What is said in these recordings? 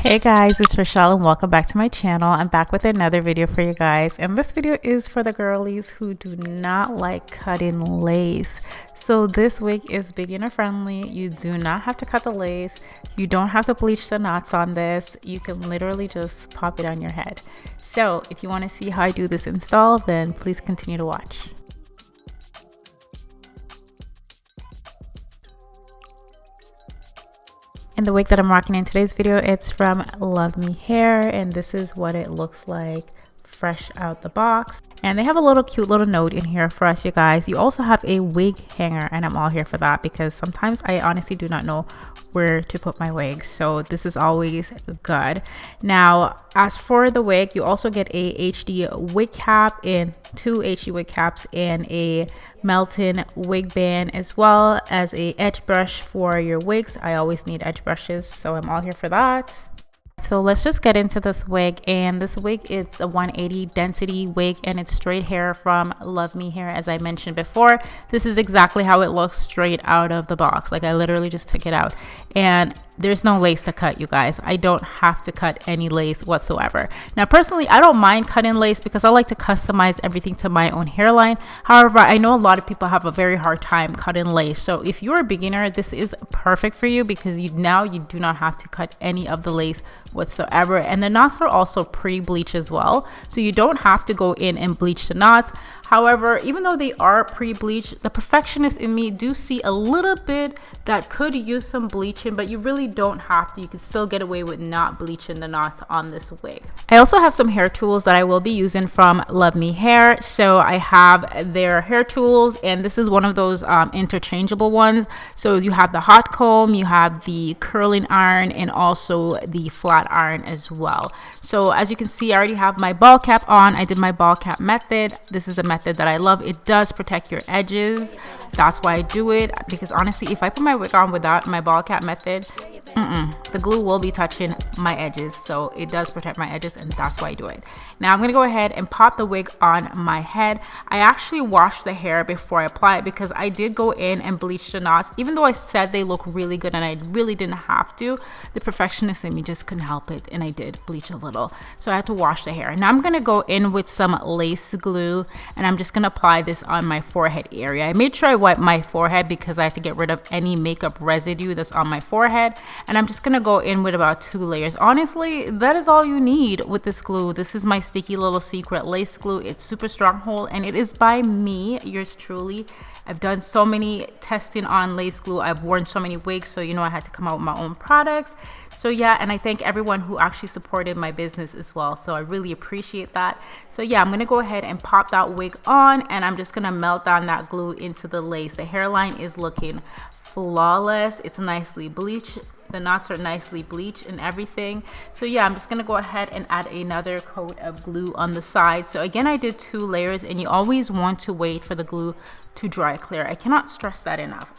Hey guys, it's Rochelle and welcome back to my channel. I'm back with another video for you guys, and this video is for the girlies who do not like cutting lace. So this wig is beginner friendly. You do not have to cut the lace. You don't have to bleach the knots on this. You can literally just pop it on your head. So if you want to see how I do this install, then please continue to watch. And the wig that I'm rocking in today's video, it's from Luvmehair, and this is what it looks like fresh out the box. And they have a little cute little note in here for us, you guys. You also have a wig hanger, and I'm all here for that because sometimes I honestly do not know where to put my wigs, so this is always good. Now, as for the wig, you also get a HD wig cap and two HD wig caps and a melting wig band, as well as a edge brush for your wigs. I always need edge brushes, so I'm all here for that. So let's just get into this wig, and this wig is a 180 density wig and it's straight hair from Luvmehair. As I mentioned before, this is exactly how it looks straight out of the box. Like, I literally just took it out, and there's no lace to cut, you guys. I don't have to cut any lace whatsoever. Now, personally, I don't mind cutting lace because I like to customize everything to my own hairline. However, I know a lot of people have a very hard time cutting lace. So if you're a beginner, this is perfect for you because you do not have to cut any of the lace whatsoever. And the knots are also pre-bleached as well, so you don't have to go in and bleach the knots. However, even though they are pre-bleached, the perfectionist in me do see a little bit that could use some bleaching, but you really don't have to. You can still get away with not bleaching the knots on this wig. I also have some hair tools that I will be using from Luvmehair. So I have their hair tools, and this is one of those interchangeable ones. So you have the hot comb, you have the curling iron, and also the flat iron as well. So as you can see, I already have my ball cap on. I did my ball cap method. This is a method that I love. It does protect your edges. That's why I do it, because honestly, if I put my wig on without my ball cap method, the glue will be touching my edges. So it does protect my edges, and that's why I do it. Now I'm gonna go ahead and pop the wig on my head. I actually washed the hair before I apply it because I did go in and bleach the knots. Even though I said they look really good and I really didn't have to, the perfectionist in me just couldn't help it, and I did bleach a little. So I had to wash the hair. Now I'm gonna go in with some lace glue, and I'm just gonna apply this on my forehead area. I made sure I wiped my forehead because I have to get rid of any makeup residue that's on my forehead. And I'm just gonna go in with about 2 layers. Honestly, that is all you need with this glue. This is my sticky little secret lace glue. It's super stronghold, and it is by me, yours truly. I've done so many testing on lace glue. I've worn so many wigs, so you know I had to come out with my own products. So yeah, and I thank everyone who actually supported my business as well. So I really appreciate that. So yeah, I'm gonna go ahead and pop that wig on, and I'm just gonna melt down that glue into the lace. The hairline is looking flawless. It's nicely bleached. The knots are nicely bleached and everything. So yeah, I'm just gonna go ahead and add another coat of glue on the side. So again, I did 2 layers, and you always want to wait for the glue to dry clear. I cannot stress that enough.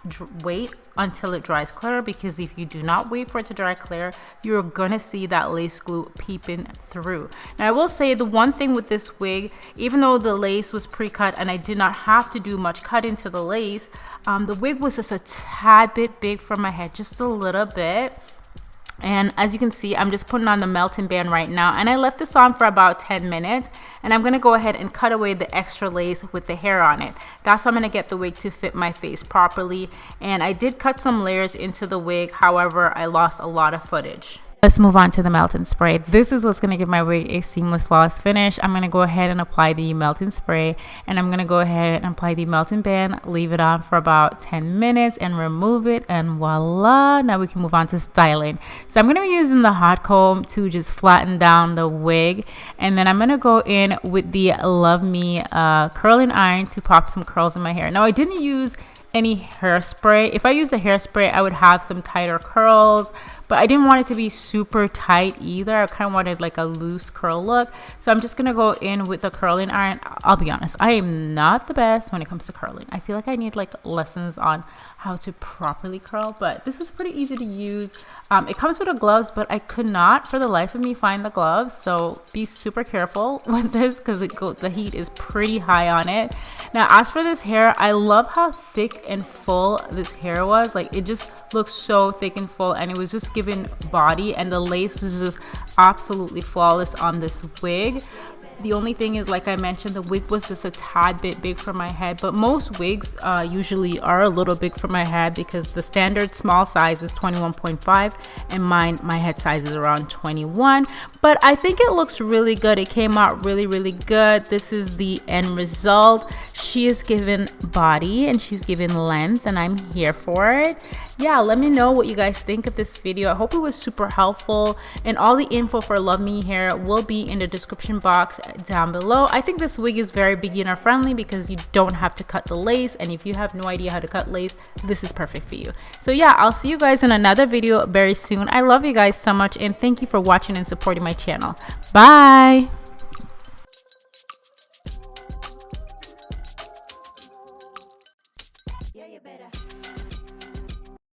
Wait until it dries clear, because if you do not wait for it to dry clear, you're gonna see that lace glue peeping through. Now I will say, the one thing with this wig, even though the lace was pre-cut and I did not have to do much cutting to the lace, the wig was just a tad bit big for my head, just a little bit. And as you can see, I'm just putting on the melting band right now, and I left this on for about 10 minutes, and I'm gonna go ahead and cut away the extra lace with the hair on it. That's how I'm gonna get the wig to fit my face properly. And I did cut some layers into the wig, however, I lost a lot of footage. Let's move on to the melting spray. This is what's going to give my wig a seamless, flawless finish. I'm going to go ahead and apply the melting spray, and I'm going to go ahead and apply the melting band, leave it on for about 10 minutes and remove it, and voila, now we can move on to styling. So I'm going to be using the hot comb to just flatten down the wig, and then I'm going to go in with the Love Me curling iron to pop some curls in my hair. Now I didn't use any hairspray. If I used the hairspray, I would have some tighter curls, but I didn't want it to be super tight either. I kind of wanted like a loose curl look. So I'm just gonna go in with the curling iron. I'll be honest, I am not the best when it comes to curling. I feel like I need like lessons on how to properly curl, but this is pretty easy to use. It comes with the gloves, but I could not for the life of me find the gloves, so be super careful with this because the heat is pretty high on it. Now as for this hair, I love how thick thick and full this hair was. Like, it just looked so thick and full, and it was just giving body, and the lace was just absolutely flawless on this wig. The only thing is, like I mentioned, the wig was just a tad bit big for my head, but most wigs usually are a little big for my head because the standard small size is 21.5 and my head size is around 21. But I think it looks really good. It came out really, really good. This is the end result. She is given body and she's given length, and I'm here for it. Yeah, let me know what you guys think of this video. I hope it was super helpful, and all the info for Luvmehair will be in the description box down below. I think this wig is very beginner friendly because you don't have to cut the lace, and if you have no idea how to cut lace, this is perfect for you. So yeah, I'll see you guys in another video very soon. I love you guys so much, and thank you for watching and supporting my channel. Bye.